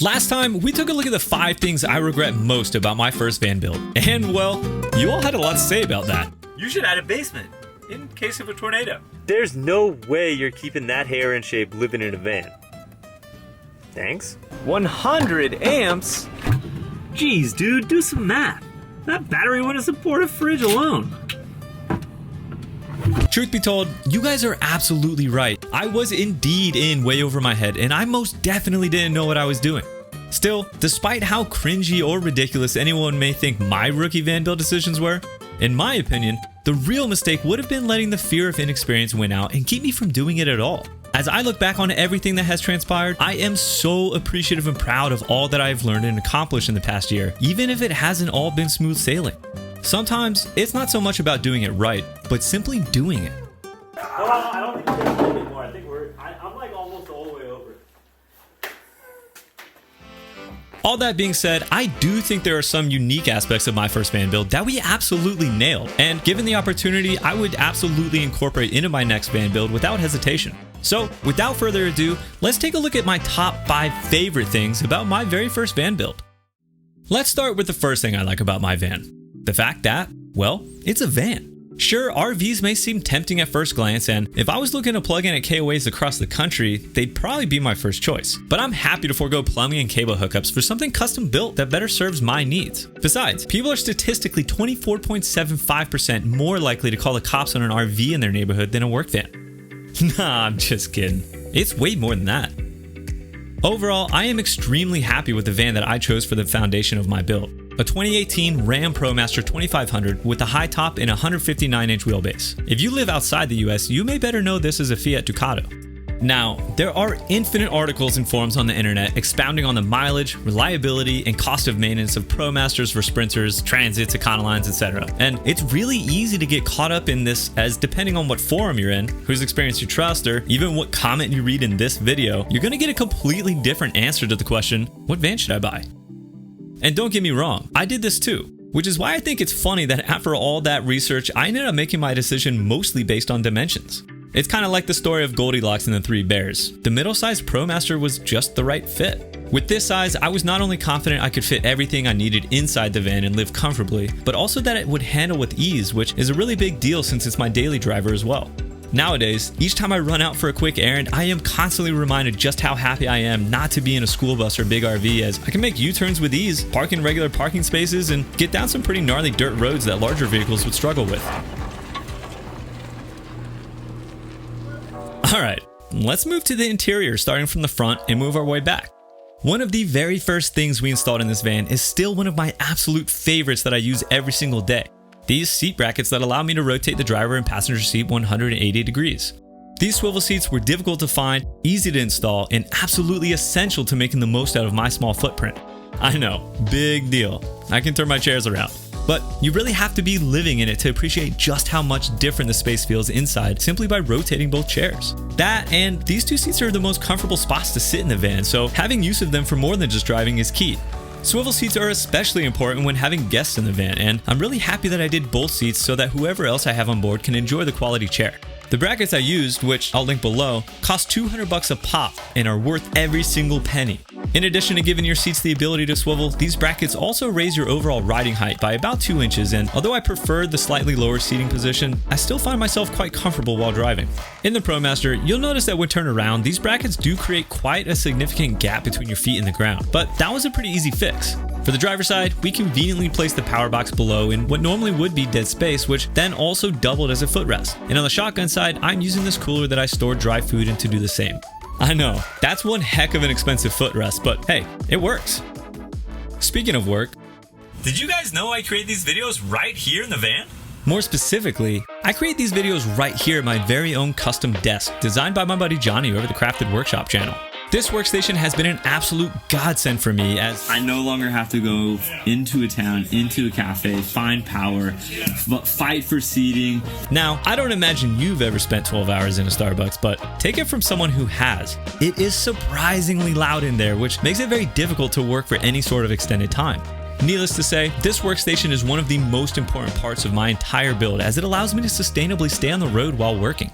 Last time, we took a look at the 5 things I regret most about my first van build. And well, you all had a lot to say about that. You should add a basement, in case of a tornado. There's no way you're keeping that hair in shape living in a van. Thanks? 100 amps? Jeez, dude, do some math. That battery wouldn't support a fridge alone. Truth be told, you guys are absolutely right. I was indeed in way over my head, and I most definitely didn't know what I was doing. Still, despite how cringy or ridiculous anyone may think my rookie van build decisions were, in my opinion, the real mistake would have been letting the fear of inexperience win out and keep me from doing it at all. As I look back on everything that has transpired, I am so appreciative and proud of all that I've learned and accomplished in the past year, even if it hasn't all been smooth sailing. Sometimes, it's not so much about doing it right, but simply doing it. Well, I don't think we're going to anymore. I think I'm like almost all the way over. All that being said, I do think there are some unique aspects of my first van build that we absolutely nailed, and given the opportunity, I would absolutely incorporate into my next van build without hesitation. So, without further ado, let's take a look at my top 5 favorite things about my very first van build. Let's start with the first thing I like about my van. The fact that, well, it's a van. Sure, RVs may seem tempting at first glance, and if I was looking to plug in at KOAs across the country, they'd probably be my first choice. But I'm happy to forego plumbing and cable hookups for something custom built that better serves my needs. Besides, people are statistically 24.75% more likely to call the cops on an RV in their neighborhood than a work van. Nah, I'm just kidding. It's way more than that. Overall, I am extremely happy with the van that I chose for the foundation of my build. A 2018 Ram ProMaster 2500 with a high top and 159-inch wheelbase. If you live outside the US, you may better know this as a Fiat Ducato. Now, there are infinite articles and forums on the internet expounding on the mileage, reliability, and cost of maintenance of ProMasters for Sprinters, Transits, Econolines, etc. And it's really easy to get caught up in this, as depending on what forum you're in, whose experience you trust, or even what comment you read in this video, you're going to get a completely different answer to the question, what van should I buy? And don't get me wrong, I did this too, which is why I think it's funny that after all that research, I ended up making my decision mostly based on dimensions. It's kind of like the story of Goldilocks and the 3 Bears. The middle-sized ProMaster was just the right fit. With this size, I was not only confident I could fit everything I needed inside the van and live comfortably, but also that it would handle with ease, which is a really big deal since it's my daily driver as well. Nowadays, each time I run out for a quick errand, I am constantly reminded just how happy I am not to be in a school bus or big RV, as I can make U-turns with ease, park in regular parking spaces, and get down some pretty gnarly dirt roads that larger vehicles would struggle with. Alright, let's move to the interior starting from the front and move our way back. One of the very first things we installed in this van is still one of my absolute favorites that I use every single day. These seat brackets that allow me to rotate the driver and passenger seat 180 degrees. These swivel seats were difficult to find, easy to install, and absolutely essential to making the most out of my small footprint. I know, big deal. I can turn my chairs around. But you really have to be living in it to appreciate just how much different the space feels inside simply by rotating both chairs. That and these 2 seats are the most comfortable spots to sit in the van, so having use of them for more than just driving is key. Swivel seats are especially important when having guests in the van, and I'm really happy that I did both seats so that whoever else I have on board can enjoy the quality chair. The brackets I used, which I'll link below, cost $200 a pop and are worth every single penny. In addition to giving your seats the ability to swivel, these brackets also raise your overall riding height by about 2 inches, and although I prefer the slightly lower seating position, I still find myself quite comfortable while driving. In the ProMaster, you'll notice that when turned around, these brackets do create quite a significant gap between your feet and the ground, but that was a pretty easy fix. For the driver's side, we conveniently placed the power box below in what normally would be dead space, which then also doubled as a footrest. And on the shotgun side, I'm using this cooler that I store dry food in to do the same. I know, that's one heck of an expensive footrest, but hey, it works. Speaking of work, Did you guys know I create these videos right here in the van? more specifically, I create these videos right here at my very own custom desk, designed by my buddy Johnny over the Crafted Workshop channel. This workstation has been an absolute godsend for me, as I no longer have to go into a town, into a cafe, find power, fight for seating. now, I don't imagine you've ever spent 12 hours in a Starbucks, but take it from someone who has. It is surprisingly loud in there, which makes it very difficult to work for any sort of extended time. Needless to say, this workstation is one of the most important parts of my entire build, as it allows me to sustainably stay on the road while working.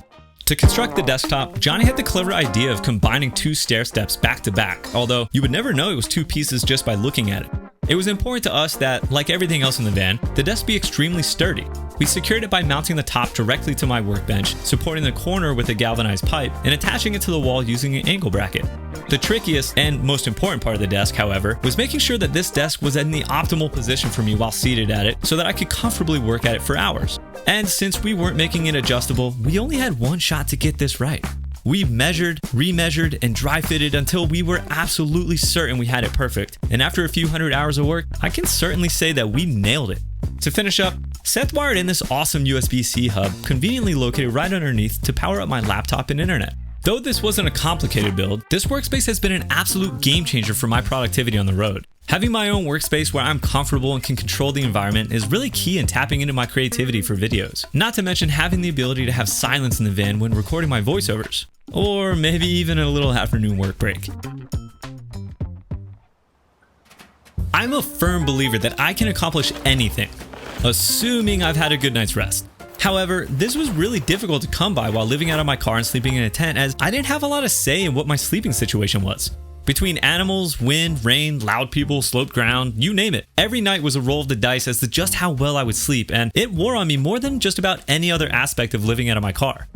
To construct the desktop, Johnny had the clever idea of combining two stair steps back to back, although you would never know it was two pieces just by looking at it. It was important to us that, like everything else in the van, the desk be extremely sturdy. We secured it by mounting the top directly to my workbench, supporting the corner with a galvanized pipe, and attaching it to the wall using an angle bracket. The trickiest and most important part of the desk, however, was making sure that this desk was in the optimal position for me while seated at it so that I could comfortably work at it for hours. And since we weren't making it adjustable, we only had one shot to get this right. We measured, remeasured, and dry fitted until we were absolutely certain we had it perfect. And after a few hundred hours of work, I can certainly say that we nailed it. To finish up, Seth wired in this awesome USB-C hub conveniently located right underneath to power up my laptop and internet. Though this wasn't a complicated build, this workspace has been an absolute game changer for my productivity on the road. Having my own workspace where I'm comfortable and can control the environment is really key in tapping into my creativity for videos. Not to mention having the ability to have silence in the van when recording my voiceovers. Or maybe even a little afternoon work break. I'm a firm believer that I can accomplish anything, assuming I've had a good night's rest. However, this was really difficult to come by while living out of my car and sleeping in a tent, as I didn't have a lot of say in what my sleeping situation was. Between animals, wind, rain, loud people, sloped ground, you name it, every night was a roll of the dice as to just how well I would sleep, and it wore on me more than just about any other aspect of living out of my car.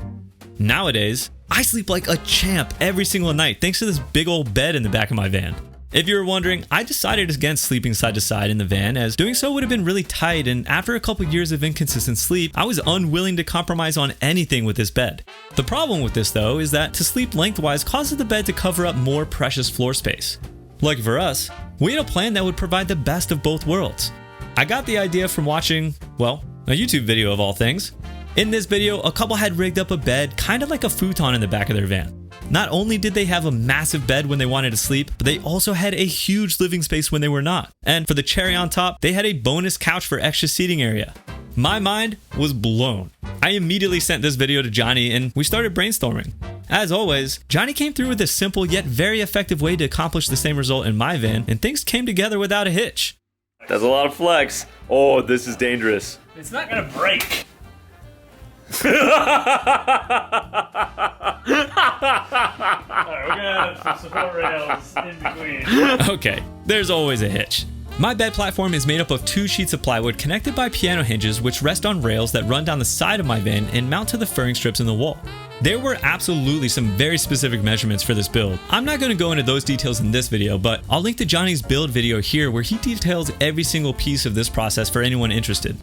Nowadays, I sleep like a champ every single night thanks to this big old bed in the back of my van. If you were wondering, I decided against sleeping side to side in the van, as doing so would have been really tight, and after a couple years of inconsistent sleep, I was unwilling to compromise on anything with this bed. The problem with this though is that to sleep lengthwise causes the bed to cover up more precious floor space. Lucky for us, we had a plan that would provide the best of both worlds. I got the idea from watching, well, a YouTube video of all things. In this video, a couple had rigged up a bed kind of like a futon in the back of their van. Not only did they have a massive bed when they wanted to sleep, but they also had a huge living space when they were not. And for the cherry on top, they had a bonus couch for extra seating area. My mind was blown. I immediately sent this video to Johnny and we started brainstorming. As always, Johnny came through with a simple yet very effective way to accomplish the same result in my van, and things came together without a hitch. That's a lot of flex. Oh, this is dangerous. It's not gonna break. Alright, we're gonna have some support rails in between. Okay, there's always a hitch. My bed platform is made up of 2 sheets of plywood connected by piano hinges which rest on rails that run down the side of my van and mount to the furring strips in the wall. There were absolutely some very specific measurements for this build. I'm not going to go into those details in this video, but I'll link to Johnny's build video here where he details every single piece of this process for anyone interested.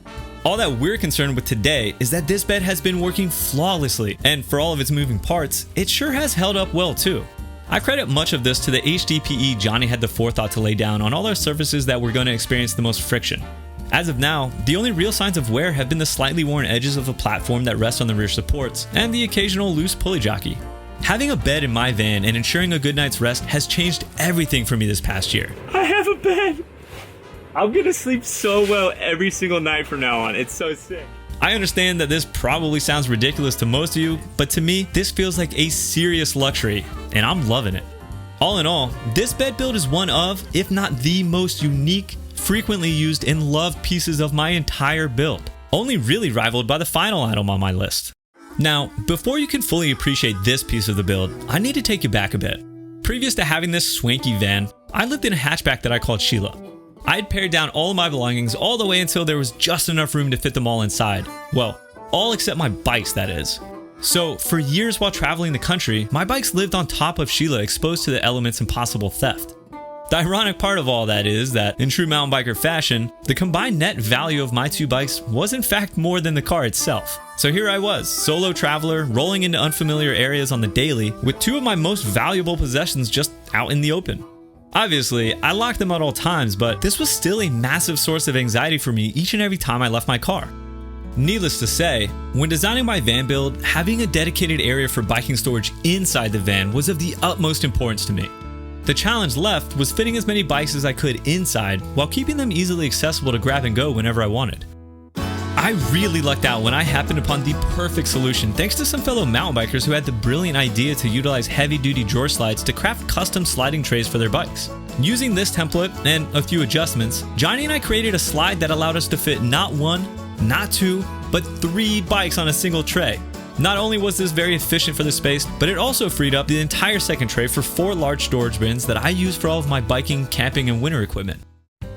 All that we're concerned with today is that this bed has been working flawlessly, and for all of its moving parts, it sure has held up well too. I credit much of this to the HDPE Johnny had the forethought to lay down on all our surfaces that were going to experience the most friction. As of now, the only real signs of wear have been the slightly worn edges of the platform that rest on the rear supports, and the occasional loose pulley jockey. Having a bed in my van and ensuring a good night's rest has changed everything for me this past year. I have a bed. I'm gonna sleep so well every single night from now on. It's so sick. I understand that this probably sounds ridiculous to most of you, but to me, this feels like a serious luxury, and I'm loving it. All in all, this bed build is one of, if not the most unique, frequently used, and loved pieces of my entire build, only really rivaled by the final item on my list. Now, before you can fully appreciate this piece of the build, I need to take you back a bit. Previous to having this swanky van, I lived in a hatchback that I called Sheila. I had pared down all of my belongings all the way until there was just enough room to fit them all inside. Well, all except my bikes, that is. So, for years while traveling the country, my bikes lived on top of Sheila, exposed to the elements and possible theft. The ironic part of all that is that, in true mountain biker fashion, the combined net value of my 2 bikes was in fact more than the car itself. So here I was, solo traveler, rolling into unfamiliar areas on the daily, with 2 of my most valuable possessions just out in the open. Obviously, I locked them at all times, but this was still a massive source of anxiety for me each and every time I left my car. Needless to say, when designing my van build, having a dedicated area for biking storage inside the van was of the utmost importance to me. The challenge left was fitting as many bikes as I could inside while keeping them easily accessible to grab and go whenever I wanted. I really lucked out when I happened upon the perfect solution thanks to some fellow mountain bikers who had the brilliant idea to utilize heavy-duty drawer slides to craft custom sliding trays for their bikes. Using this template and a few adjustments, Johnny and I created a slide that allowed us to fit not 1, not 2, but 3 bikes on a single tray. Not only was this very efficient for the space, but it also freed up the entire second tray for 4 large storage bins that I use for all of my biking, camping, and winter equipment.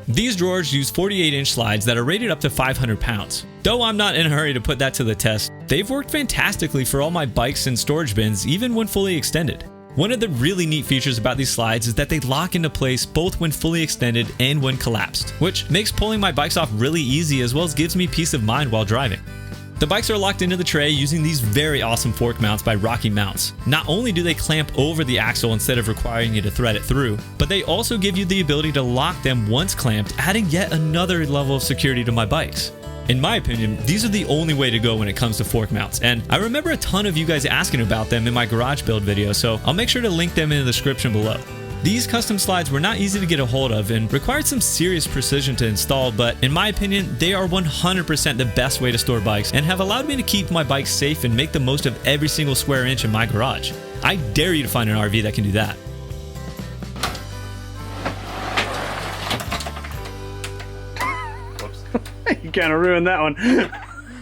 These drawers use 48-inch slides that are rated up to 500 pounds. Though I'm not in a hurry to put that to the test, they've worked fantastically for all my bikes and storage bins even when fully extended. One of the really neat features about these slides is that they lock into place both when fully extended and when collapsed, which makes pulling my bikes off really easy as well as gives me peace of mind while driving. The bikes are locked into the tray using these very awesome fork mounts by Rocky Mounts. Not only do they clamp over the axle instead of requiring you to thread it through, but they also give you the ability to lock them once clamped, adding yet another level of security to my bikes. In my opinion, these are the only way to go when it comes to fork mounts, and I remember a ton of you guys asking about them in my garage build video, so I'll make sure to link them in the description below. These custom slides were not easy to get a hold of and required some serious precision to install, but in my opinion, they are 100% the best way to store bikes and have allowed me to keep my bikes safe and make the most of every single square inch in my garage. I dare you to find an RV that can do that. You kind of ruined that one.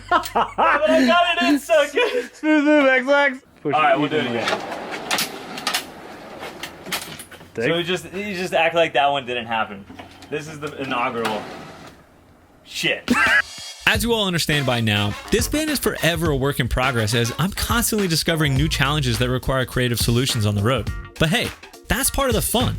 But I got it in so good. Smooth move, X-Lax. Alright, we'll do it again. So you just act like that one didn't happen. This is the inaugural. Shit. As you all understand by now, this band is forever a work in progress as I'm constantly discovering new challenges that require creative solutions on the road. But hey, that's part of the fun.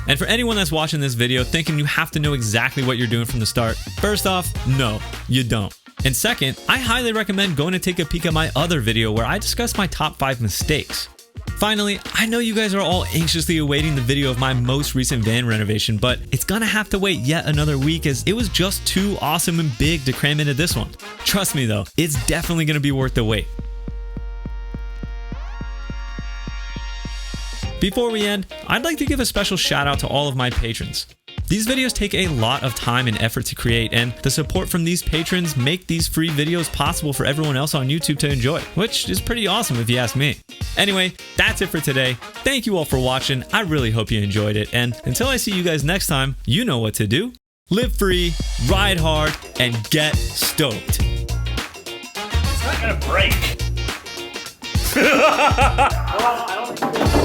And for anyone that's watching this video thinking you have to know exactly what you're doing from the start, first off, no, you don't. And second, I highly recommend going to take a peek at my other video where I discuss my top 5 mistakes. Finally, I know you guys are all anxiously awaiting the video of my most recent van renovation, but it's gonna have to wait yet another week as it was just too awesome and big to cram into this one. Trust me though, it's definitely gonna be worth the wait. Before we end, I'd like to give a special shout out to all of my patrons. These videos take a lot of time and effort to create, and the support from these patrons make these free videos possible for everyone else on YouTube to enjoy, which is pretty awesome if you ask me. Anyway, that's it for today. Thank you all for watching. I really hope you enjoyed it, and until I see you guys next time, you know what to do. Live free, ride hard, and get stoked. It's not gonna break. I don't think